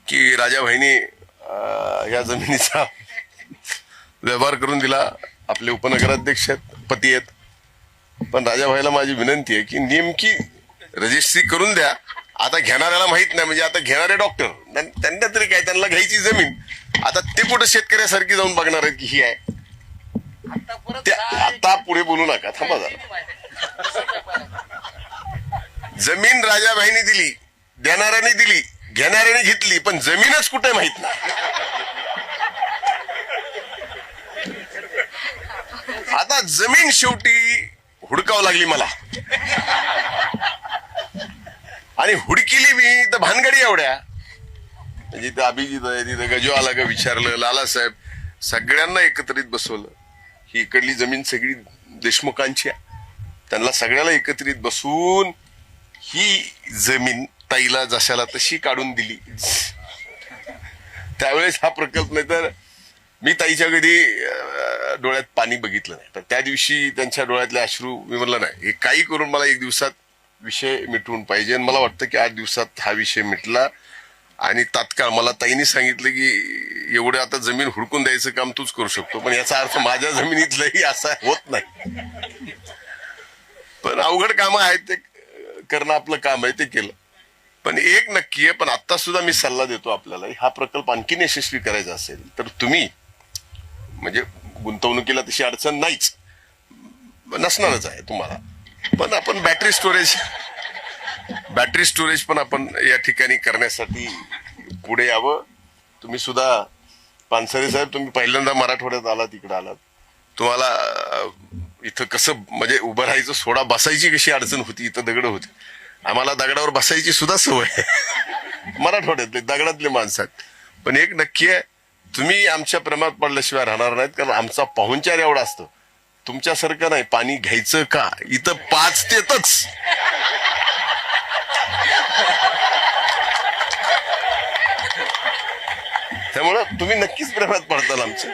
की राजाभाईने या जमिनीचा व्यवहार करून दिला. आपले उपनगराध्यक्ष आहेत, पती आहेत. पण राजाभाईला माझी विनंती आहे की नेमकी रजिस्ट्री करून द्या. आता घेणाऱ्याला माहित नाही, म्हणजे आता घेणारे डॉक्टर, त्यांना तरी काय, त्यांना घ्यायची जमीन. आता ते कुठं शेतकऱ्यासारखी जाऊन बघणार आहेत की ही आहे. आता पुढे बोलू नका, थांबा जरा. जमीन राजाभाईने दिली, देणाऱ्याने दिली, घेणाऱ्याने घेतली, पण जमीनच कुठे माहित नाही. आता जमीन शेवटी हुडकावं लागली मला, आणि हुडकिली मी तर भानगडी एवढ्या, म्हणजे तिथं अभिजित आहे, तिथं गजो आला का विचारलं, लालासाहेब, सगळ्यांना एकत्रित बसवलं. ही इकडली जमीन सगळी देशमुखांची आहे, त्यांना सगळ्याला एकत्रित बसून ही जमीन ताईला जशाला तशी काढून दिली. त्यावेळेस हा प्रकल्प, नाही तर मी ताईच्या कधी डोळ्यात पाणी बघितलं नाही. तर त्या दिवशी त्यांच्या डोळ्यातले अश्रू, मी म्हणलं नाही, हे काही करून मला 1 दिवसात विषय मिटवून पाहिजे. आणि मला वाटतं की 8 दिवसात हा विषय मिटला. आणि तात्काळ मला ताईने सांगितलं की एवढं आता जमीन हुडकून द्यायचं काम तूच करू शकतो, पण याचा अर्थ माझ्या जमिनीतलंही असं होत नाही. पण अवघड कामं आहेत, ते करणं आपलं काम आहे, ते केलं. पण एक नक्की आहे, पण आता सुद्धा मी सल्ला देतो आपल्याला, हा प्रकल्प आणखीन यशस्वी करायचा असेल तर तुम्ही, म्हणजे गुंतवणुकीला तशी अडचण नाहीच, नसणारच आहे तुम्हाला, पण आपण बॅटरी स्टोरेज पण आपण या ठिकाणी करण्यासाठी पुढे यावं. तुम्ही सुद्धा, पानसरे साहेब, तुम्ही पहिल्यांदा मराठवाड्यात आलात, इकडे आलात, तुम्हाला इथं कसं म्हणजे उभं राहायचं, सोडा बसायची कशी अडचण होती, इथं दगड होती. आम्हाला दगडावर बसायची सुद्धा सवय. मराठवाड्यातले दगडातले माणसं आहेत. पण एक नक्की आहे, तुम्ही आमच्या प्रेमात पडल्याशिवाय राहणार नाहीत, कारण आमचा पाहुणचार एवढा असतो. तुमच्यासारखं नाही, पाणी घ्यायचं का, इथं 5 देतच. त्यामुळं तुम्ही नक्कीच प्रेमात पडताल आमच्या.